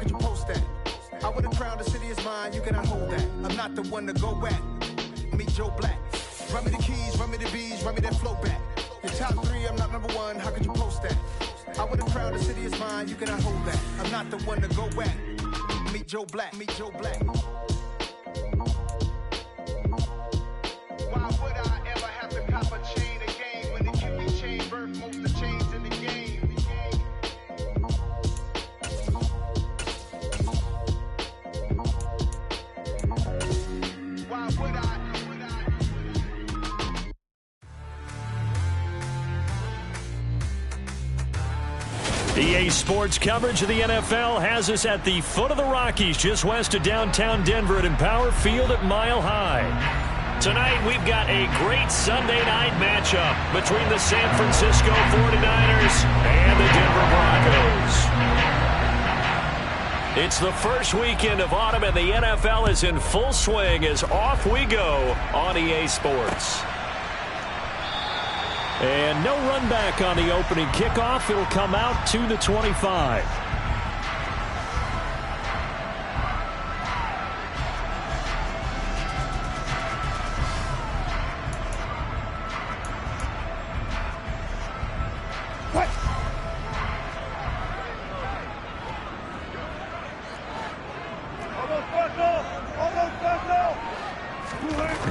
could you post that? I would have crowned the city is mine, you cannot hold that. I'm not the one to go at. Meet Joe Black. Run me the keys, run me the bees, run me that flow back. Your top 3, I'm not number 1, how could you post that? I would have crowned the city is mine, you cannot hold that. I'm not the one to go at. Meet Joe Black, meet Joe Black. Why would I ever have to cop a chain again when it can be chain birth most of the chains in the game? Why would I? EA Sports coverage of the NFL has us at the foot of the Rockies, just west of downtown Denver at Empower Field at Mile High. Tonight, we've got a great Sunday night matchup between the San Francisco 49ers and the Denver Broncos. It's the first weekend of autumn, and the NFL is in full swing as off we go on EA Sports. And no run back on the opening kickoff. It'll come out to the 25.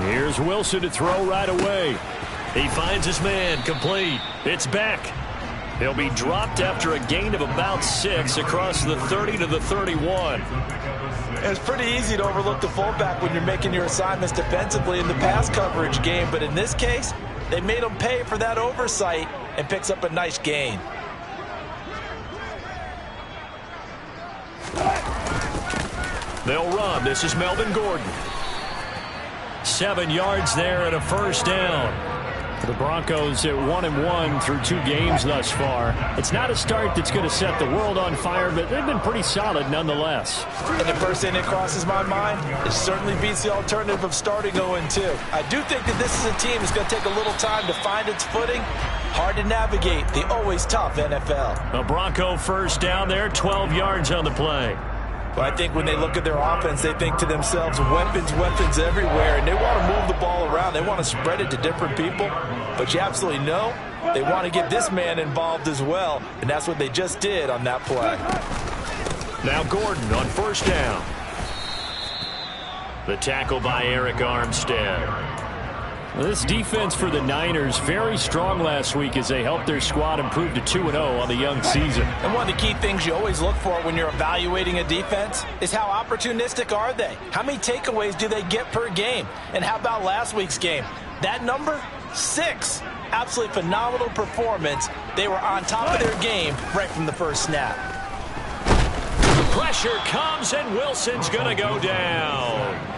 Here's Wilson to throw right away. He finds his man, complete. It's back. He'll be dropped after a gain of about 6 across the 30 to the 31. It's pretty easy to overlook the fullback when you're making your assignments defensively in the pass coverage game, but in this case, they made him pay for that oversight and picks up a nice gain. They'll run. This is Melvin Gordon. 7 yards there and a first down. The Broncos at 1-1 through 2 games thus far. It's not a start that's going to set the world on fire, but they've been pretty solid nonetheless. And the first thing that crosses my mind, it certainly beats the alternative of starting 0-2. I do think that this is a team that's going to take a little time to find its footing. Hard to navigate the always tough NFL. A Bronco first down there, 12 yards on the play. But I think when they look at their offense, they think to themselves, weapons everywhere, and they want to move the ball around. They want to spread it to different people. But you absolutely know they want to get this man involved as well, and that's what they just did on that play. Now Gordon on first down. The tackle by Eric Armstead. This defense for the Niners, very strong last week as they helped their squad improve to 2-0 on the young season. And one of the key things you always look for when you're evaluating a defense is how opportunistic are they? How many takeaways do they get per game? And how about last week's game? That number? 6. Absolutely phenomenal performance. They were on top of their game right from the first snap. The pressure comes, and Wilson's going to go down.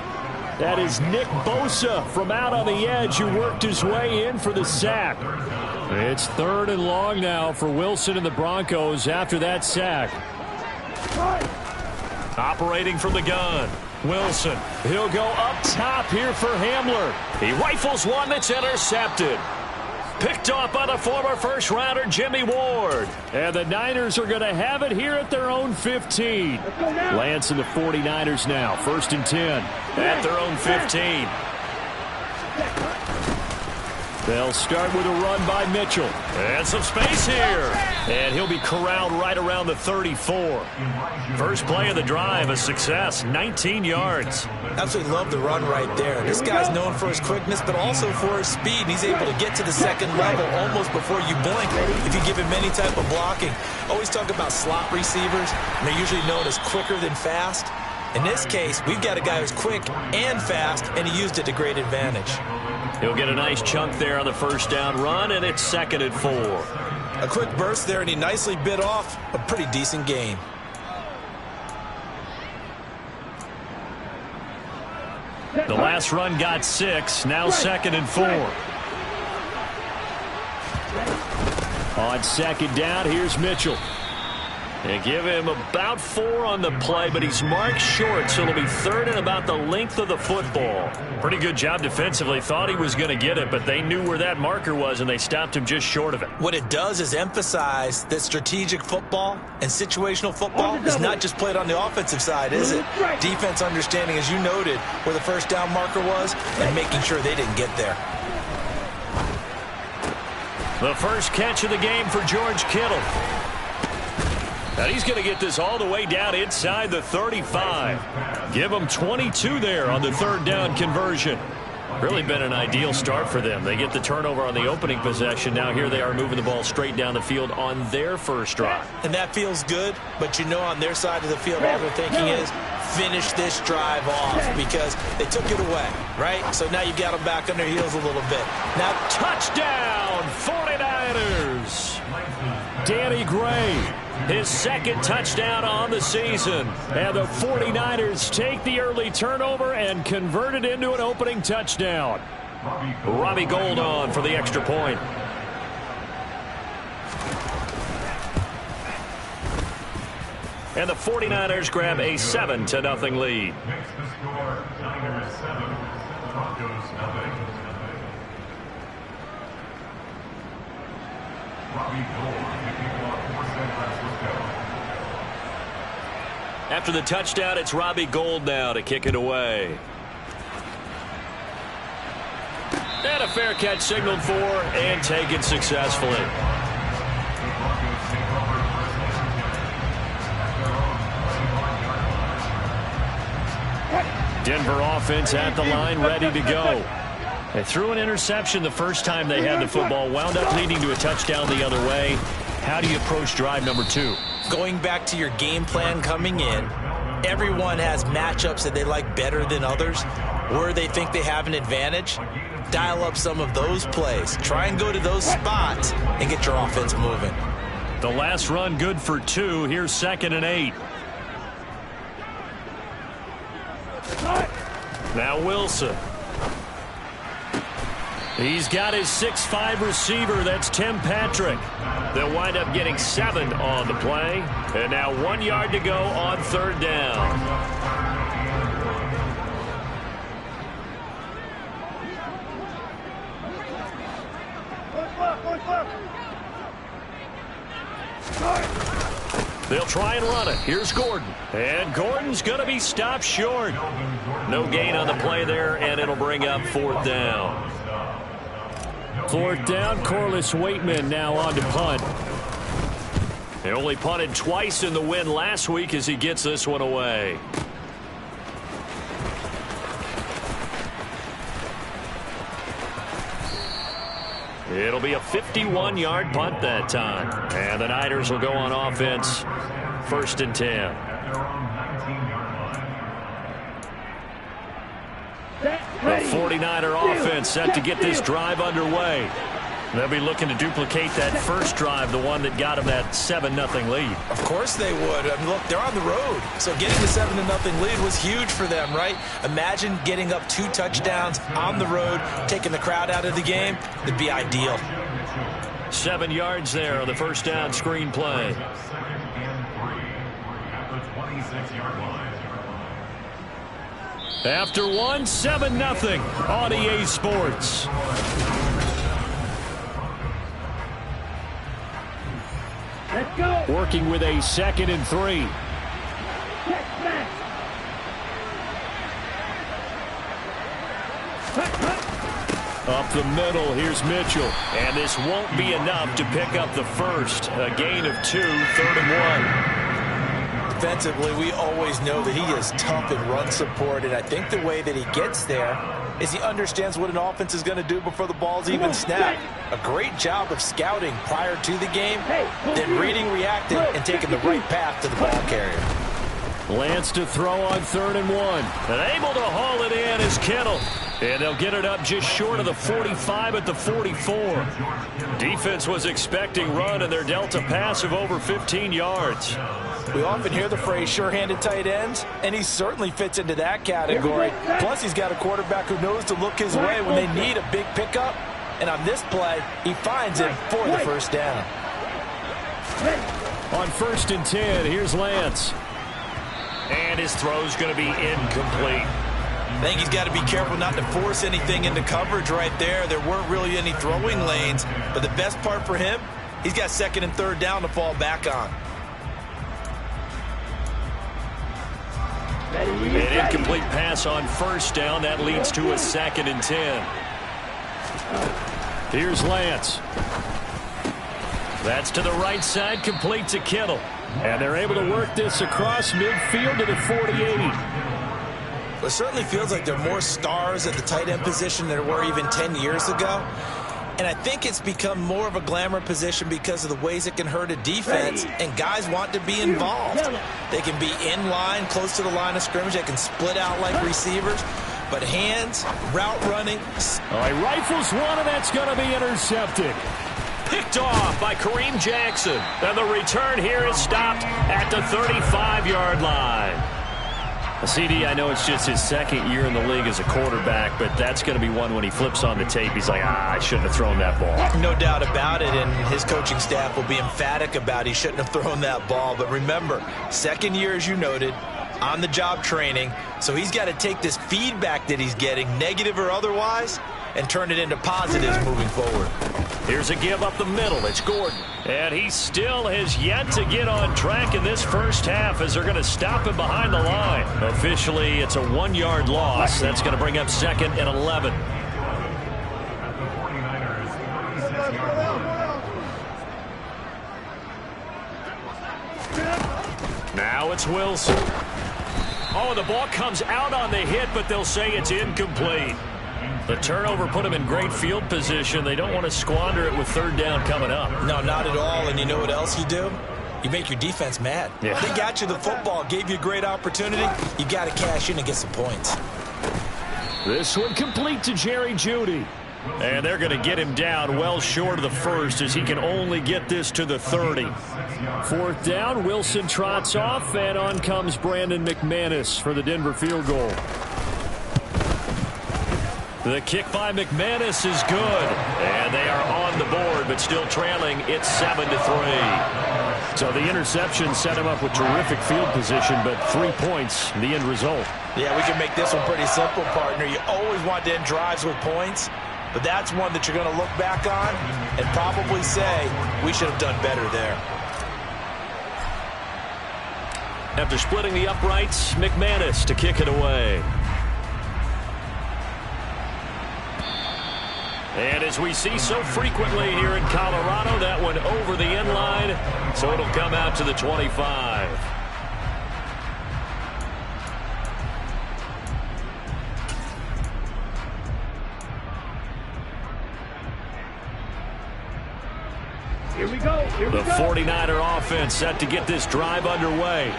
That is Nick Bosa from out on the edge who worked his way in for the sack. It's 3rd and long now for Wilson and the Broncos after that sack. Operating from the gun. Wilson, he'll go up top here for Hamler. He rifles one that's intercepted. Picked off by the former first-rounder Jimmy Ward. And the Niners are going to have it here at their own 15. Lance and the 49ers now, 1st and 10. At their own 15. They'll start with a run by Mitchell. And some space here. And he'll be corralled right around the 34. First play of the drive, a success, 19 yards. Absolutely love the run right there. This guy's known for his quickness, but also for his speed. And he's able to get to the second level almost before you blink if you give him any type of blocking. Always talk about slot receivers, and they're usually known as quicker than fast. In this case, we've got a guy who's quick and fast, and he used it to great advantage. He'll get a nice chunk there on the first down run, and it's 2nd and 4. A quick burst there, and he nicely bit off a pretty decent gain. The last run got 6, now 2nd and 4. On 2nd down, here's Mitchell. They give him about 4 on the play, but he's marked short, so it'll be 3rd and about the length of the football. Pretty good job defensively. Thought he was going to get it, but they knew where that marker was, and they stopped him just short of it. What it does is emphasize that strategic football and situational football is not just played on the offensive side, is it? Defense understanding, as you noted, where the first down marker was and making sure they didn't get there. The first catch of the game for George Kittle. And he's going to get this all the way down inside the 35. Give them 22 there on the 3rd down conversion. Really been an ideal start for them. They get the turnover on the opening possession. Now here they are moving the ball straight down the field on their first drive. And that feels good, but you know on their side of the field all they're thinking is finish this drive off because they took it away, right? So now you've got them back on their heels a little bit. Now touchdown 49ers. Danny Gray, his 2nd touchdown on the season. And the 49ers take the early turnover and convert it into an opening touchdown. Robbie Gould on for the extra point. And the 49ers grab a 7-0 lead. Makes the score Niners 7, Broncos nothing. Robbie Gould kicking off for San Francisco. After the touchdown, it's Robbie Gould now to kick it away. And a fair catch signaled for and taken successfully. Denver offense at the line, ready to go. They threw an interception the first time they had the football, wound up leading to a touchdown the other way. How do you approach drive number 2? going back to your game plan coming in, everyone has matchups that they like better than others, where they think they have an advantage. Dial up some of those plays. Try and go to those spots and get your offense moving. The last run good for 2. Here's 2nd and 8. Now Wilson. He's got his 6'5" receiver. That's Tim Patrick. They'll wind up getting 7 on the play. And now 1 yard to go on 3rd down. They'll try and run it. Here's Gordon. And Gordon's going to be stopped short. No gain on the play there, and it'll bring up 4th down. 4th down, Corliss Waitman now on to punt. He only punted twice in the win last week as he gets this one away. It'll be a 51-yard punt that time. And the Niners will go on offense. 1st and 10. The 49er offense set to get this drive underway. They'll be looking to duplicate that first drive, the one that got them that 7-0 lead. Of course they would. I mean, look, they're on the road. So getting the 7-0 lead was huge for them, right? Imagine getting up 2 touchdowns on the road, taking the crowd out of the game. It'd be ideal. 7 yards there on the first down screen play. 2nd and 3 at the 26-yard line. After 1, 7-0 on EA Sports. Let's go. Working with a 2nd and 3. Up the middle, here's Mitchell. And this won't be enough to pick up the first. A gain of 2, 3rd and 1. Defensively, we always know that he is tough in run support, and I think the way that he gets there is he understands what an offense is going to do before the ball's even snapped. A great job of scouting prior to the game, then reading, reacting, and taking the right path to the ball carrier. Lance to throw on 3rd and 1. And able to haul it in is Kittle. And they'll get it up just short of the 45 at the 44. Defense was expecting run, and they're dealt a pass of over 15 yards. We often hear the phrase sure-handed tight ends, and he certainly fits into that category. Plus, he's got a quarterback who knows to look his way when they need a big pickup. And on this play, he finds him for the first down. On 1st and 10, here's Lance. And his throw's going to be incomplete. I think he's got to be careful not to force anything into coverage right there. There weren't really any throwing lanes, but the best part for him, he's got 2nd and 3rd down to fall back on. An incomplete pass on 1st down. That leads to a 2nd and 10. Here's Lance. That's to the right side, complete to Kittle. And they're able to work this across midfield to the 48. It certainly feels like there are more stars at the tight end position than there were even 10 years ago. And I think it's become more of a glamour position because of the ways it can hurt a defense, and guys want to be involved. They can be in line, close to the line of scrimmage. They can split out like receivers. But hands, route running. All right, rifles one, and that's going to be intercepted. Picked off by Kareem Jackson. And the return here is stopped at the 35-yard line. CD, I know it's just his 2nd year in the league as a quarterback, but that's going to be one when he flips on the tape. He's like, I shouldn't have thrown that ball. No doubt about it, and his coaching staff will be emphatic about he shouldn't have thrown that ball. But remember, 2nd year, as you noted, on-the-job training, so he's got to take this feedback that he's getting, negative or otherwise, and turn it into positives moving forward. Here's a give up the middle. It's Gordon. And he still has yet to get on track in this first half as they're going to stop him behind the line. Officially, it's a 1-yard loss. That's going to bring up 2nd and 11. Now it's Wilson. Oh, the ball comes out on the hit, but they'll say it's incomplete. The turnover put him in great field position. They don't want to squander it with 3rd down coming up. No, not at all. And you know what else you do? You make your defense mad. Yeah. They got you the football, gave you a great opportunity. You got to cash in and get some points. This one complete to Jerry Jeudy. And they're going to get him down well short of the 1st as he can only get this to the 30. 4th down, Wilson trots off, and on comes Brandon McManus for the Denver field goal. The kick by McManus is good, and they are on the board, but still trailing. It's 7-3. So the interception set him up with terrific field position, but 3 points, the end result. Yeah, we can make this one pretty simple, partner. You always want to end drives with points, but that's one that you're going to look back on and probably say, we should have done better there. After splitting the uprights, McManus to kick it away. And as we see so frequently here in Colorado, that one over the end line, so it'll come out to the 25. Here we go. The 49er offense set to get this drive underway.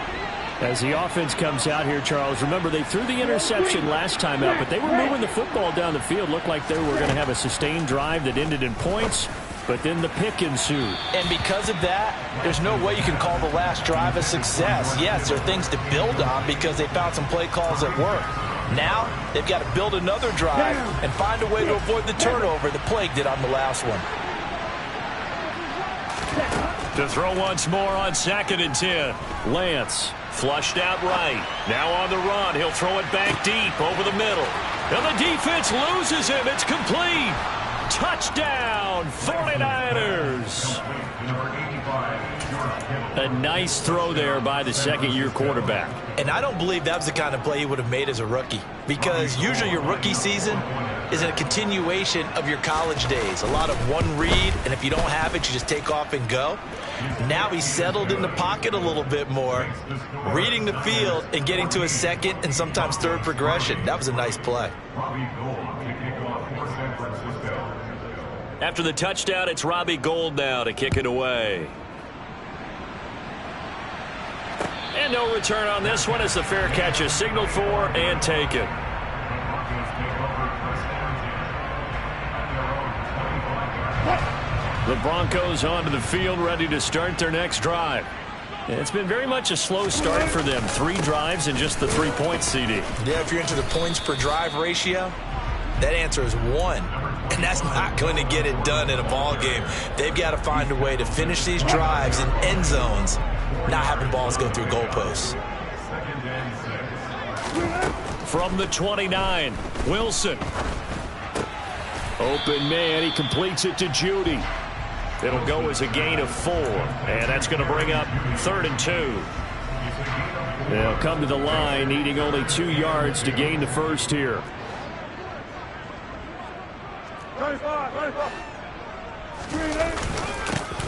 As the offense comes out here, Charles, remember they threw the interception last time out, but they were moving the football down the field. Looked like they were going to have a sustained drive that ended in points, but then the pick ensued. And because of that, there's no way you can call the last drive a success. Yes, there are things to build on because they found some play calls that work. Now, they've got to build another drive and find a way to avoid the turnover that plagued it on the last one. To throw once more on 2nd and 10. Lance. Flushed out right. Now on the run. He'll throw it back deep over the middle. And the defense loses him. It's complete. Touchdown, 49ers. A nice throw there by the 2nd-year quarterback. And I don't believe that was the kind of play he would have made as a rookie, because usually your rookie season is a continuation of your college days. A lot of one read, and if you don't have it, you just take off and go. Now he's settled in the pocket a little bit more, reading the field and getting to a 2nd and sometimes 3rd progression. That was a nice play. After the touchdown, it's Robbie Gould now to kick it away. And no return on this one as the fair catch is signaled for and taken. The Broncos onto the field, ready to start their next drive. It's been very much a slow start for them. 3 drives and just the 3 points, CD. Yeah, if you're into the points per drive ratio, that answer is 1. And that's not going to get it done in a ball game. They've got to find a way to finish these drives in end zones, not having balls go through goalposts. From the 29, Wilson. Open man, he completes it to Judy. It'll go as a gain of 4, and that's going to bring up 3rd and 2. They'll come to the line, needing only 2 yards to gain the first here.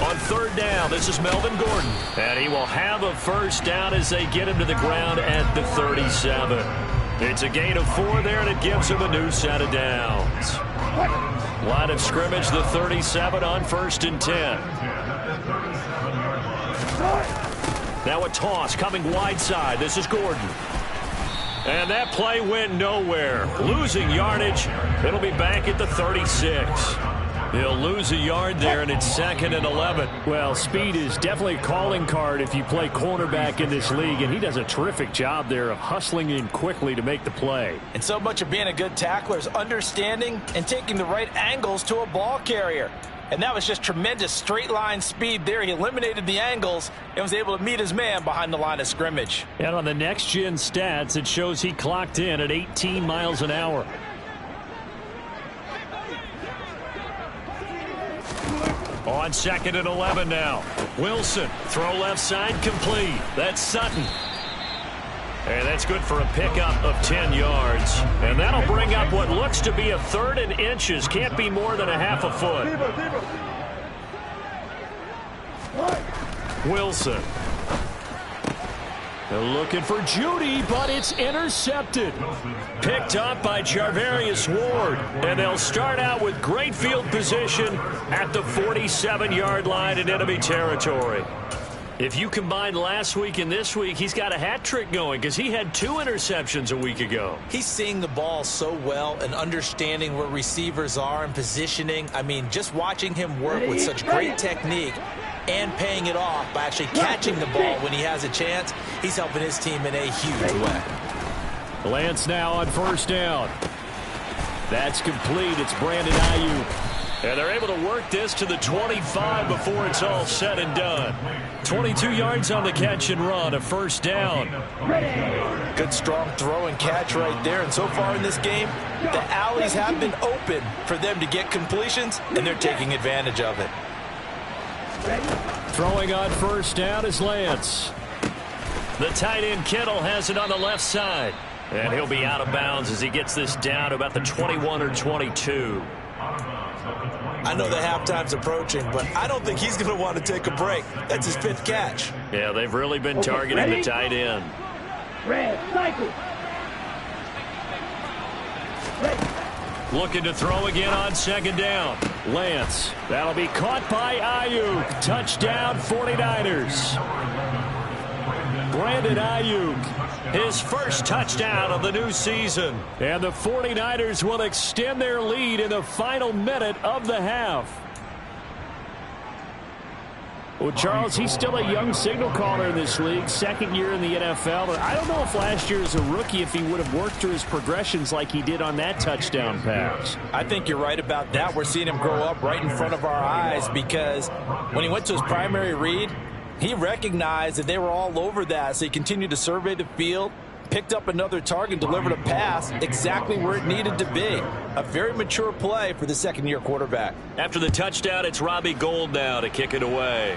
On 3rd down, this is Melvin Gordon, and he will have a first down as they get him to the ground at the 37. It's a gain of 4 there, and it gives him a new set of downs. Line of scrimmage, the 37 on 1st and 10. Now a toss coming wide side. This is Gordon. And that play went nowhere. Losing yardage. It'll be back at the 36. He'll lose a yard there, and it's 2nd and 11. Well, speed is definitely a calling card if you play cornerback in this league, and he does a terrific job there of hustling in quickly to make the play. And so much of being a good tackler is understanding and taking the right angles to a ball carrier. And that was just tremendous straight line speed there. He eliminated the angles and was able to meet his man behind the line of scrimmage. And on the next-gen stats, it shows he clocked in at 18 miles an hour. On 2nd and 11 now. Wilson, throw left side, complete. That's Sutton. And that's good for a pickup of 10 yards. And that'll bring up what looks to be a 3rd and inches. Can't be more than a half a foot. Wilson. They're looking for Judy, but it's intercepted. Picked up by Charvarius Ward. And they'll start out with great field position at the 47-yard line in enemy territory. If you combine last week and this week, he's got a hat trick going because he had 2 interceptions a week ago. He's seeing the ball so well and understanding where receivers are and positioning. I mean, just watching him work with such great technique and paying it off by actually catching the ball when he has a chance, he's helping his team in a huge way. Lance now on 1st down. That's complete. It's Brandon Ayuk. And they're able to work this to the 25 before it's all said and done. 22 yards on the catch and run, a 1st down. Good strong throw and catch right there. And so far in this game, the alleys have been open for them to get completions, and they're taking advantage of it. Throwing on 1st down is Lance. The tight end Kittle has it on the left side. And he'll be out of bounds as he gets this down to about the 21 or 22. I know the halftime's approaching, but I don't think he's going to want to take a break. That's his 5th catch. Yeah, they've really been targeting the tight end. Red, cycle. Looking to throw again on 2nd down. Lance. That'll be caught by Ayuk. Touchdown 49ers. Brandon Ayuk, his first touchdown of the new season. And the 49ers will extend their lead in the final minute of the half. Well, Charles, he's still a young signal caller in this league, 2nd year in the NFL. But I don't know if last year as a rookie, if he would have worked through his progressions like he did on that touchdown pass. I think you're right about that. We're seeing him grow up right in front of our eyes because when he went to his primary read, he recognized that they were all over that, so he continued to survey the field, picked up another target, delivered a pass exactly where it needed to be. A very mature play for the 2nd-year quarterback. After the touchdown, it's Robbie Gould now to kick it away.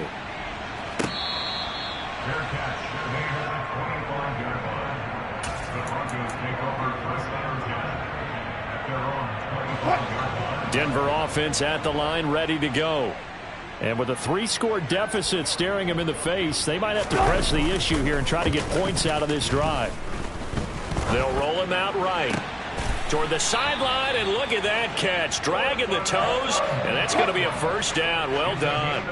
Denver offense at the line, ready to go. And with a 3-score deficit staring them in the face, they might have to press the issue here and try to get points out of this drive. They'll roll him out right toward the sideline, and look at that catch. Dragging the toes, and that's going to be a 1st down. Well done.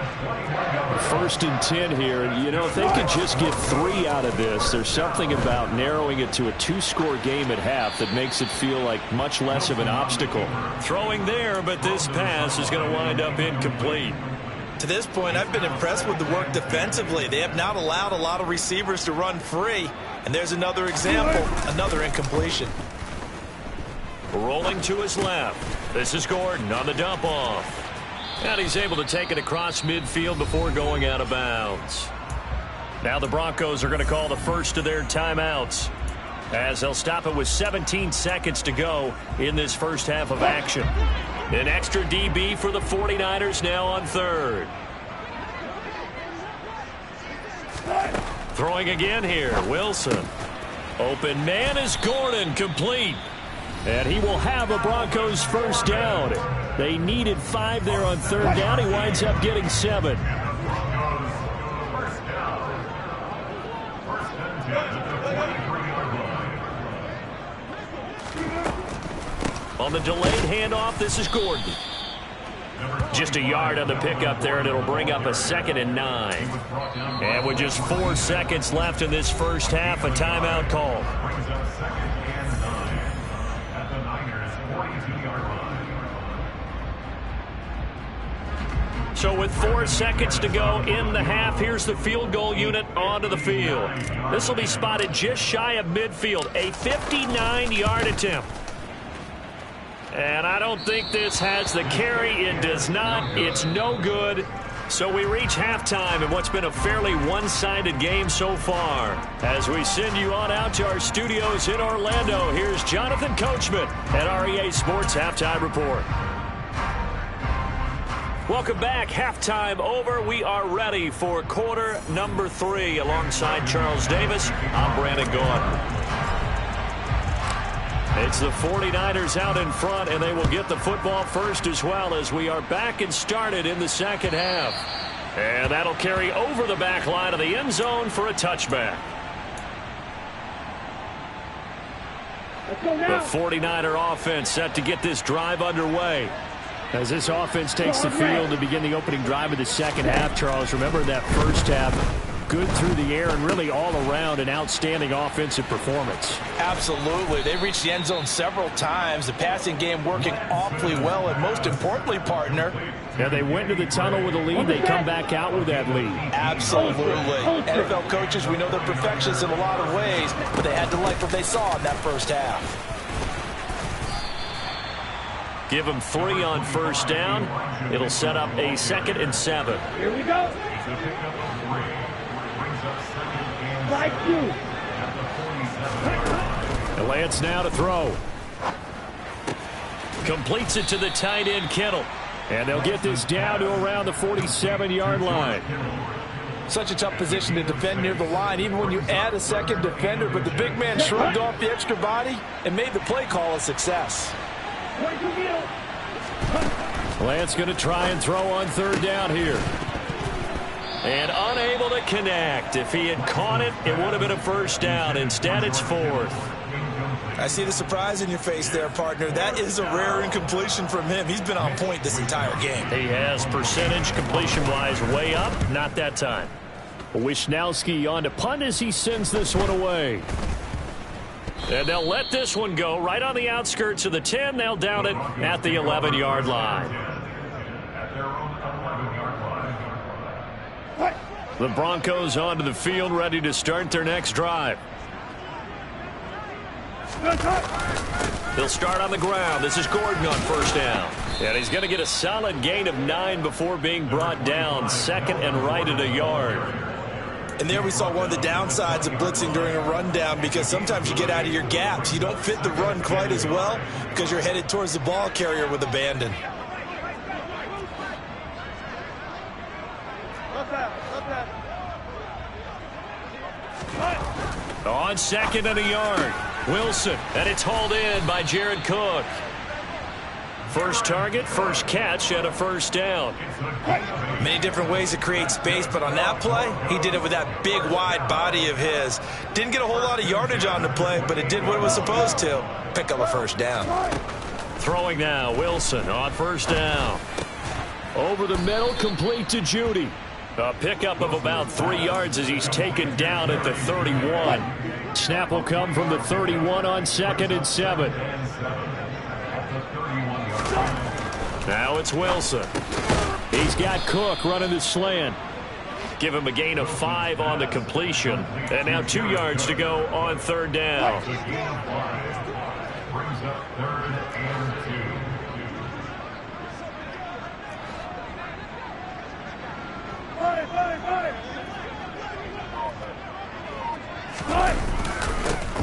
1st and 10 here. And, you know, if they could just get 3 out of this, there's something about narrowing it to a 2-score game at half that makes it feel like much less of an obstacle. Throwing there, but this pass is going to wind up incomplete. To this point, I've been impressed with the work defensively. They have not allowed a lot of receivers to run free. And there's another example, another incompletion. Rolling to his left. This is Gordon on the dump off. And he's able to take it across midfield before going out of bounds. Now the Broncos are going to call the first of their timeouts, as they'll stop it with 17 seconds to go in this first half of action. An extra DB for the 49ers now on third. Throwing again here, Wilson. Open man is Gordon, complete. And he will have a Broncos first down. They needed 5 there on third down. He winds up getting 7. On the delayed handoff, this is Gordon. Just a yard on the pickup there, and it'll bring up a 2nd and 9. And with just 4 seconds left in this first half, a timeout call. So with 4 seconds to go in the half, here's the field goal unit onto the field. This will be spotted just shy of midfield, a 59-yard attempt. And I don't think this has the carry. It does not. It's no good. So we reach halftime in what's been a fairly one-sided game so far. As we send you on out to our studios in Orlando, here's Jonathan Coachman at REA Sports Halftime Report. Welcome back. Halftime over. We are ready for quarter number 3. Alongside Charles Davis, I'm Brandon Gaudin. It's the 49ers out in front, and they will get the football first as well, as we are back and started in the second half. And that'll carry over the back line of the end zone for a touchback. The 49er offense set to get this drive underway. As this offense takes the field to begin the opening drive of the second half, Charles, remember that first half, good through the air and really all around an outstanding offensive performance. Absolutely. They reached the end zone several times. The passing game working awfully well, and most importantly, partner, yeah, they went to the tunnel with a lead. They come back out with that lead. Absolutely. NFL coaches, we know they're perfectionists in a lot of ways, but they had to like what they saw in that first half. Give them 3 on first down. It'll set up a 2nd and 7. Here we go. Like you. Lance now to throw. Completes it to the tight end, Kittle. And they'll get this down to around the 47-yard line. Such a tough position to defend near the line, even when you add a second defender. But the big man shrugged off the extra body and made the play call a success. Lance going to try and throw on third down here. And unable to connect. If he had caught it, it would have been a first down. Instead, it's 4th. I see the surprise in your face there, partner. That is a rare incompletion from him. He's been on point this entire game. He has, percentage completion-wise way up. Not that time. Wisnowski on to punt as he sends this one away. And they'll let this one go right on the outskirts of the 10. They'll down it at the 11-yard line. The Broncos onto the field, ready to start their next drive. They'll start on the ground. This is Gordon on first down. And he's going to get a solid gain of 9 before being brought down. 2nd and right at a yard. And there we saw one of the downsides of blitzing during a rundown, because sometimes you get out of your gaps. You don't fit the run quite as well because you're headed towards the ball carrier with abandon. On 2nd and a yard, Wilson, and it's hauled in by Jared Cook. First target, first catch, and a first down. Many different ways to create space, but on that play, he did it with that big, wide body of his. Didn't get a whole lot of yardage on the play, but it did what it was supposed to. Pick up a first down. Throwing now, Wilson on first down. Over the middle, complete to Judy. A pickup of about 3 yards as he's taken down at the 31. Snap will come from the 31 on 2nd and 7. Now it's Wilson. He's got Cook running the slant. Give him a gain of 5 on the completion. And now 2 yards to go on third down. brings up 3rd and 2.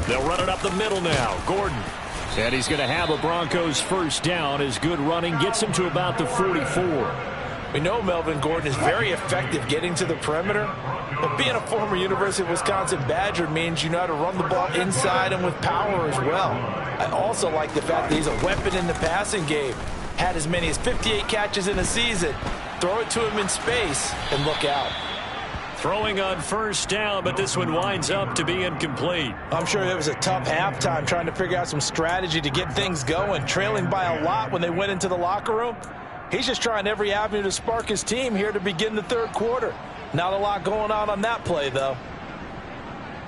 They'll run it up the middle now. Gordon. And he's going to have a Broncos first down. His good running gets him to about the 44. We know Melvin Gordon is very effective getting to the perimeter, but being a former University of Wisconsin Badger means you know how to run the ball inside and with power as well. I also like the fact that he's a weapon in the passing game. Had as many as 58 catches in a season. Throw it to him in space and look out. Throwing on first down, but this one winds up to be incomplete. I'm sure it was a tough halftime trying to figure out some strategy to get things going, trailing by a lot when they went into the locker room. He's just trying every avenue to spark his team here to begin the third quarter. Not a lot going on that play, though.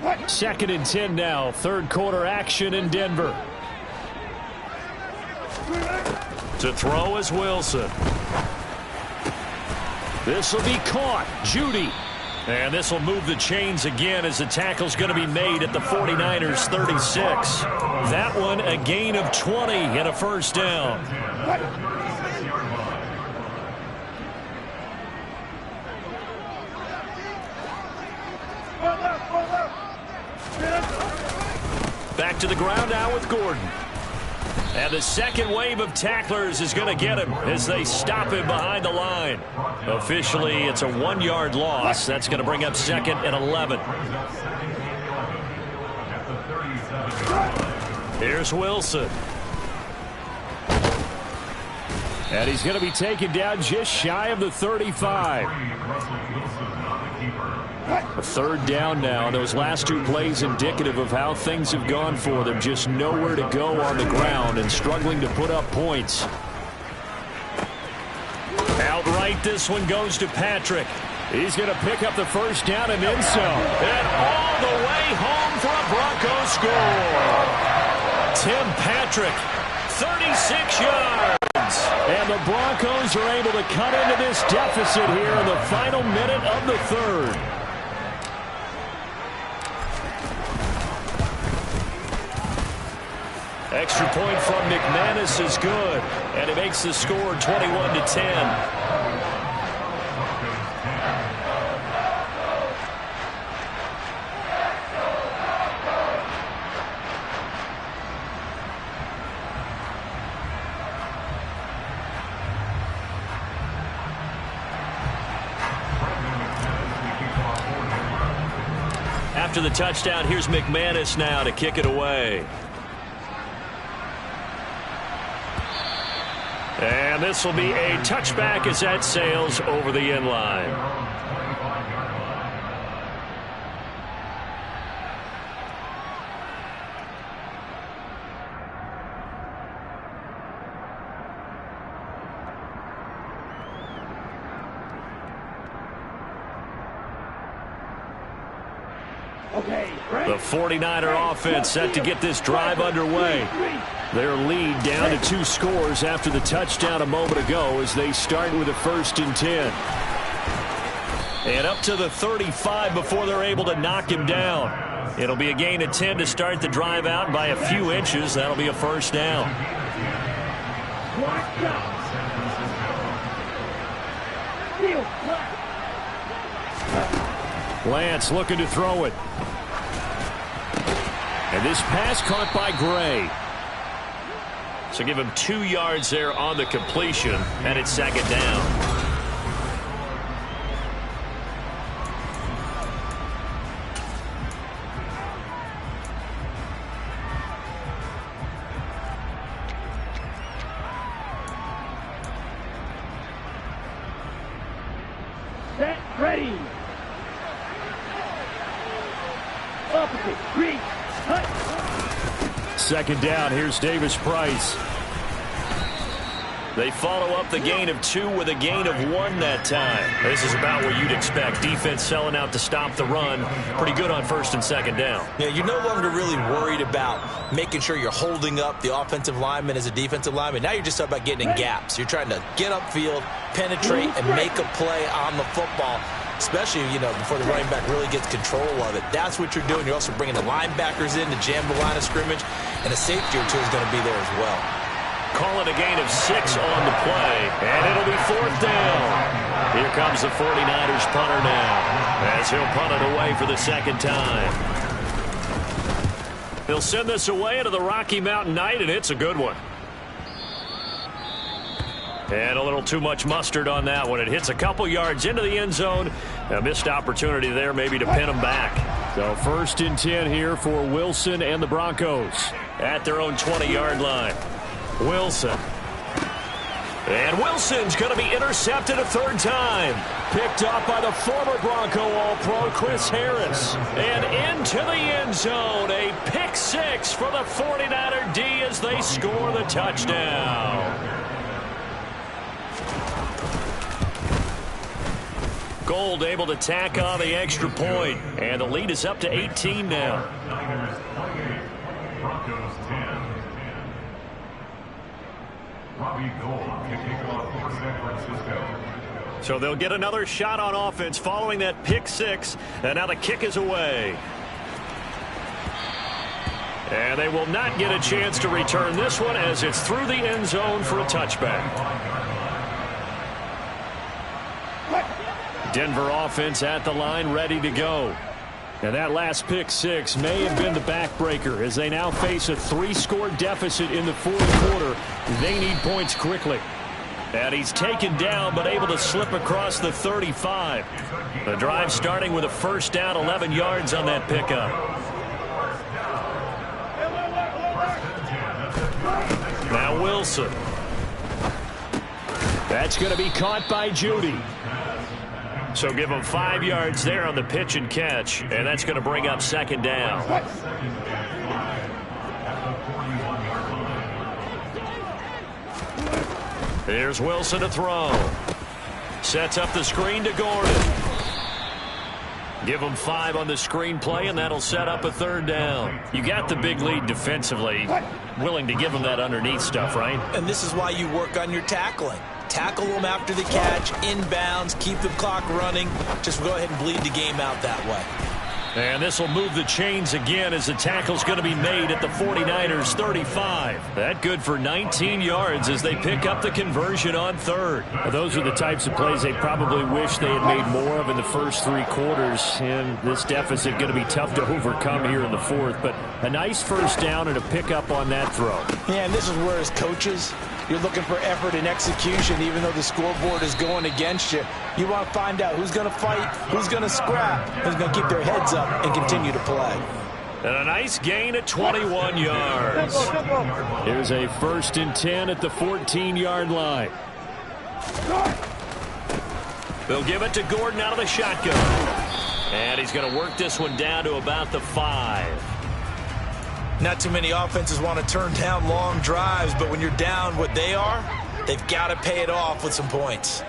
2nd and 10 now. Third quarter action in Denver. To throw is Wilson. This will be caught. Judy. And this will move the chains again as the tackle's going to be made at the 49ers 36. That one a gain of 20 and a first down. Back to the ground now with Gordon. And the second wave of tacklers is going to get him as they stop him behind the line. Officially, it's a 1-yard loss. That's going to bring up 2nd and 11. Here's Wilson. And he's going to be taken down just shy of the 35. A third down now. Those last 2 plays indicative of how things have gone for them. Just nowhere to go on the ground and struggling to put up points. Outright, this one goes to Patrick. He's going to pick up the first down and then some. And all the way home for a Broncos score. Tim Patrick, 36 yards. And the Broncos are able to cut into this deficit here in the final minute of the third. Extra point from McManus is good, and it makes the score 21-10. After the touchdown, here's McManus now to kick it away. And this will be a touchback as that sails over the end line. The 49er offense set to get this drive underway. Their lead down to 2 scores after the touchdown a moment ago as they start with a 1st and 10. And up to the 35 before they're able to knock him down. It'll be a gain of 10 to start the drive out by a few inches. That'll be a first down. Lance looking to throw it. And this pass caught by Gray. So give him 2 yards there on the completion, and it's 2nd down. Set, ready. Opposite, green, cut. 2nd down, here's Davis Price. They follow up the gain of 2 with a gain of 1 that time. This is about what you'd expect. Defense selling out to stop the run. Pretty good on 1st and 2nd down. Yeah, you're no longer really worried about making sure you're holding up the offensive lineman as a defensive lineman. Now you're just about getting in gaps. You're trying to get upfield, penetrate, and make a play on the football, especially, before the running back really gets control of it. That's what you're doing. You're also bringing the linebackers in to jam the line of scrimmage. and a safety or two is going to be there as well. Call it a gain of 6 on the play, and it'll be 4th down. Here comes the 49ers punter now, as he'll punt it away for the second time. He'll send this away into the Rocky Mountain Night, and it's a good one. And a little too much mustard on that one. It hits a couple yards into the end zone. A missed opportunity there maybe to pin them back. So 1st and 10 here for Wilson and the Broncos at their own 20-yard line. Wilson. And Wilson's going to be intercepted a 3rd time. Picked up by the former Bronco All-Pro, Chris Harris. And into the end zone. A pick 6 for the 49er D as they score the touchdown. Gold able to tack on the extra point. And the lead is up to 18 now. Niners 28, Broncos 10. Robbie Gold kicking off for San Francisco. So they'll get another shot on offense following that pick 6. And now the kick is away. And they will not get a chance to return this one as it's through the end zone for a touchback. Denver offense at the line, ready to go. And that last pick 6 may have been the backbreaker as they now face a 3-score deficit in the 4th quarter. They need points quickly. And he's taken down but able to slip across the 35. The drive starting with a 1st down, 11 yards on that pickup. Now Wilson. That's going to be caught by Judy. So give him 5 yards there on the pitch and catch, and that's going to bring up 2nd down. Here's Wilson to throw. Sets up the screen to Gordon. Give him 5 on the screen play, and that'll set up a 3rd down. You got the big lead defensively. Willing to give him that underneath stuff, right? And this is why you work on your tackling. Tackle them after the catch, inbounds, keep the clock running. Just go ahead and bleed the game out that way. And this will move the chains again as the tackle's going to be made at the 49ers 35. That good for 19 yards as they pick up the conversion on 3rd. Well, those are the types of plays they probably wish they had made more of in the first 3 quarters. And this deficit going to be tough to overcome here in the 4th. But a nice 1st down and a pickup on that throw. Yeah, and this is where as coaches, you're looking for effort and execution even though the scoreboard is going against you. You want to find out who's going to fight, who's going to scrap, who's going to keep their heads up and continue to play. And a nice gain at 21 yards. Here's a 1st and 10 at the 14-yard line. They'll give it to Gordon out of the shotgun. And he's going to work this one down to about the 5. Not too many offenses want to turn down long drives, but when you're down what they are, they've got to pay it off with some points.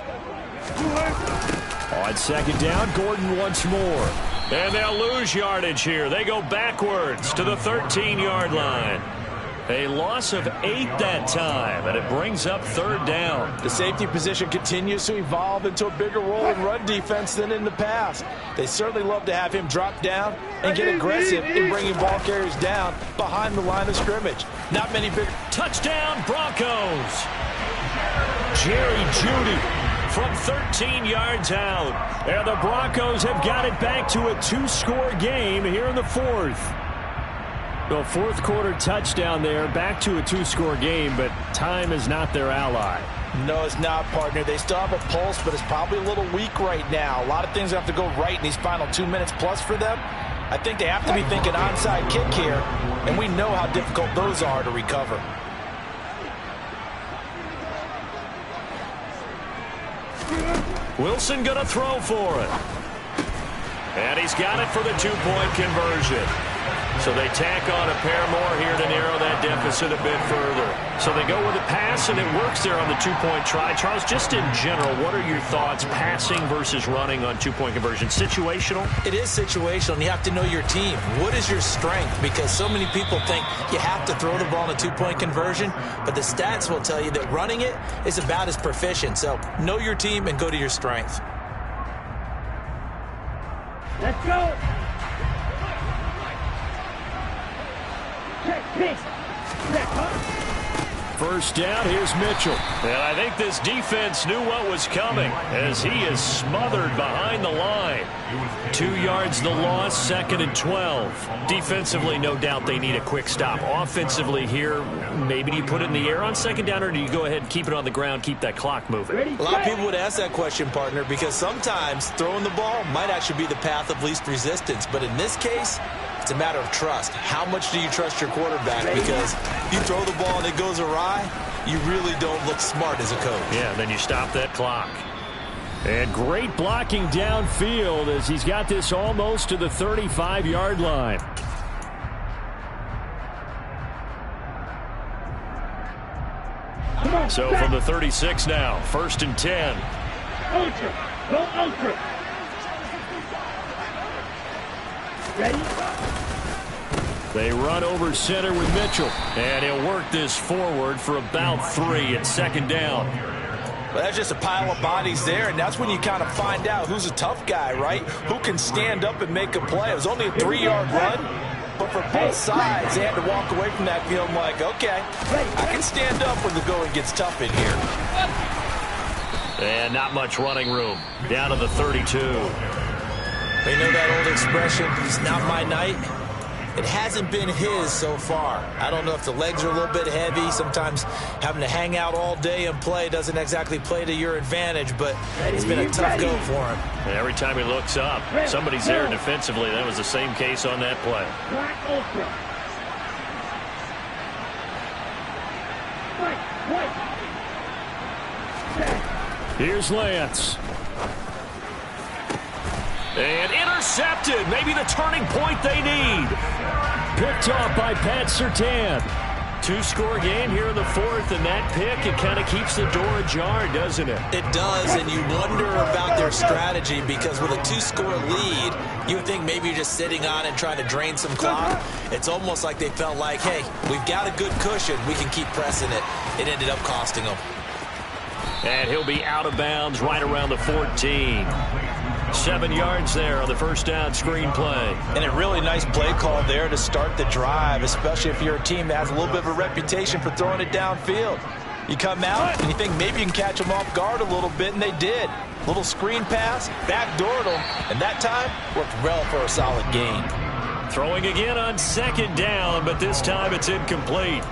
On 2nd down, Gordon once more. And they'll lose yardage here. They go backwards to the 13-yard line. A loss of 8 that time, and it brings up 3rd down. The safety position continues to evolve into a bigger role in run defense than in the past. They certainly love to have him drop down and get aggressive in bringing ball carriers down behind the line of scrimmage. Not many big... Touchdown, Broncos! Jerry Jeudy from 13 yards out. And the Broncos have got it back to a 2-score game here in the 4th. The 4th quarter touchdown there, back to a 2-score game, but time is not their ally. No, it's not, partner. They still have a pulse, but it's probably a little weak right now. A lot of things have to go right in these final 2 minutes plus for them. I think they have to be thinking onside kick here, and we know how difficult those are to recover. Wilson going to throw for it. And he's got it for the 2-point conversion. So they tack on a pair more here to narrow that deficit a bit further. So they go with a pass, and it works there on the 2-point try. Charles, just in general, what are your thoughts passing versus running on 2-point conversion? Situational? It is situational, and you have to know your team. What is your strength? Because so many people think you have to throw the ball in a 2-point conversion, but the stats will tell you that running it is about as proficient. So know your team and go to your strength. Let's go. Check, pick. Check, huh? First down, here's Mitchell. And I think this defense knew what was coming as he is smothered behind the line. 2 yards the loss, 2nd and 12. Defensively, no doubt they need a quick stop. Offensively here, maybe do you put it in the air on 2nd down, or do you go ahead and keep it on the ground, keep that clock moving? A lot of people would ask that question, partner, because sometimes throwing the ball might actually be the path of least resistance. But in this case, it's a matter of trust. How much do you trust your quarterback? Because you throw the ball and it goes awry, you really don't look smart as a coach. Yeah, then you stop that clock. And great blocking downfield as he's got this almost to the 35-yard line. So from the 36 now, 1st and 10. Ultra. Go ultra. Ready? They run over center with Mitchell. And he'll work this forward for about 3 at 2nd down. Well, that's just a pile of bodies there, and that's when you kind of find out who's a tough guy, right? Who can stand up and make a play. It was only a 3-yard run, but for both sides, they had to walk away from that feeling like, okay, I can stand up when the going gets tough in here. And not much running room. Down to the 32. You know that old expression, it's not my night? It hasn't been his so far. I don't know if the legs are a little bit heavy. Sometimes having to hang out all day and play doesn't exactly play to your advantage, but it's been a tough go for him. And every time he looks up, somebody's there defensively. That was the same case on that play. Black ultra. White. Here's Lance. And intercepted. Maybe the turning point they need. Picked off by Pat Surtain. 2-score game here in the 4th, and that pick, it kind of keeps the door ajar, doesn't it? It does, and you wonder about their strategy because with a 2-score lead, you would think maybe you're just sitting on and trying to drain some clock. It's almost like they felt like, hey, we've got a good cushion. We can keep pressing it. It ended up costing them. And he'll be out of bounds right around the 14. 7 yards there on the first down screen play. And a really nice play call there to start the drive, especially if you're a team that has a little bit of a reputation for throwing it downfield. You come out and you think maybe you can catch them off guard a little bit, and they did. Little screen pass, backdoored them, and that time worked well for a solid gain. Throwing again on 2nd down, but this time it's incomplete.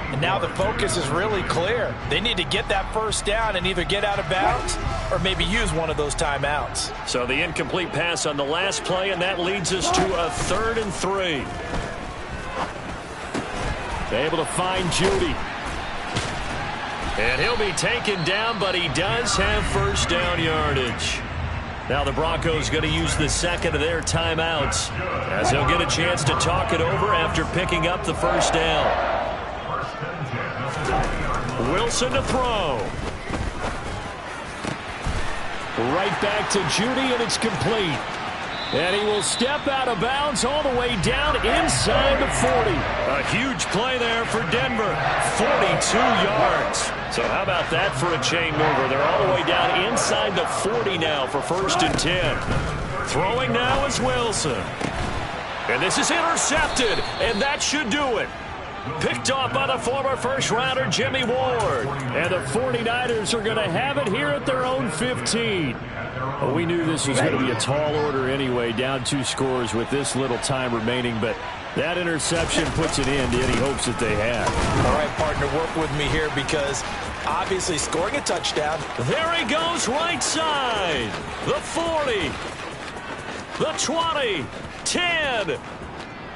And now the focus is really clear. They need to get that first down and either get out of bounds or maybe use one of those timeouts. So the incomplete pass on the last play, and that leads us to a 3rd and 3. They're able to find Judy. And he'll be taken down, but he does have first down yardage. Now the Broncos going to use the 2nd of their timeouts as they'll get a chance to talk it over after picking up the first down. Wilson to throw. Right back to Judy, and it's complete. And he will step out of bounds all the way down inside the 40. A huge play there for Denver. 42 yards. So how about that for a chain mover? They're all the way down inside the 40 now for 1st and 10. Throwing now is Wilson. And this is intercepted, and that should do it. Picked off by the former first-rounder Jimmy Ward. And the 49ers are going to have it here at their own 15. Well, we knew this was going to be a tall order anyway, down 2 scores with this little time remaining, but that interception puts an end to any hopes that they had. All right, partner, work with me here because obviously scoring a touchdown. There he goes right side. The 40. The 20. 10.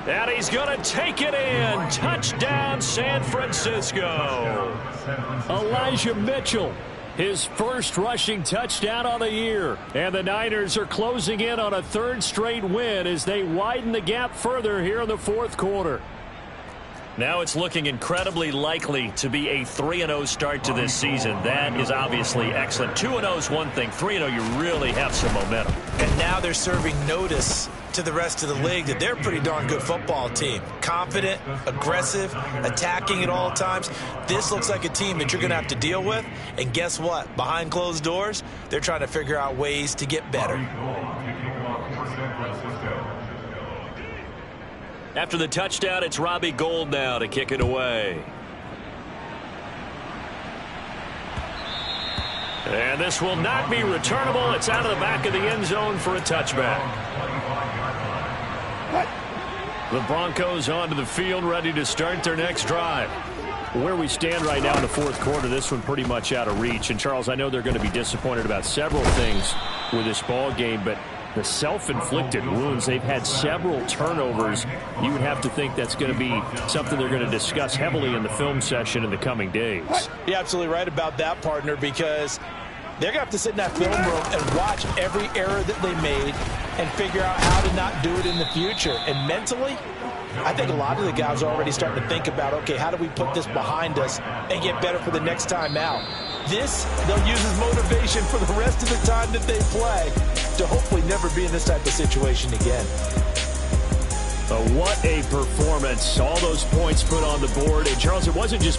And he's going to take it in. Touchdown, San Francisco. Elijah Mitchell, his first rushing touchdown on the year. And the Niners are closing in on a 3rd straight win as they widen the gap further here in the 4th quarter. Now it's looking incredibly likely to be a 3-0 start to this season. That is obviously excellent. 2-0 is one thing. 3-0, you really have some momentum. And now they're serving notice to the rest of the league that they're a pretty darn good football team. Confident, aggressive, attacking at all times. This looks like a team that you're going to have to deal with. And guess what? Behind closed doors, they're trying to figure out ways to get better. After the touchdown, it's Robbie Gould now to kick it away. And this will not be returnable. It's out of the back of the end zone for a touchback. The Broncos onto the field, ready to start their next drive. Where we stand right now in the fourth quarter, this one pretty much out of reach. And, Charles, I know they're going to be disappointed about several things with this ball game, but the self-inflicted wounds, they've had several turnovers. You would have to think that's going to be something they're going to discuss heavily in the film session in the coming days. You're absolutely right about that, partner, because they're going to have to sit in that film room and watch every error that they made and figure out how to not do it in the future. And mentally, I think a lot of the guys are already starting to think about, okay, how do we put this behind us and get better for the next time out? This, they'll use as motivation for the rest of the time that they play to hopefully never be in this type of situation again. What a performance. All those points put on the board. And, Charles, it wasn't just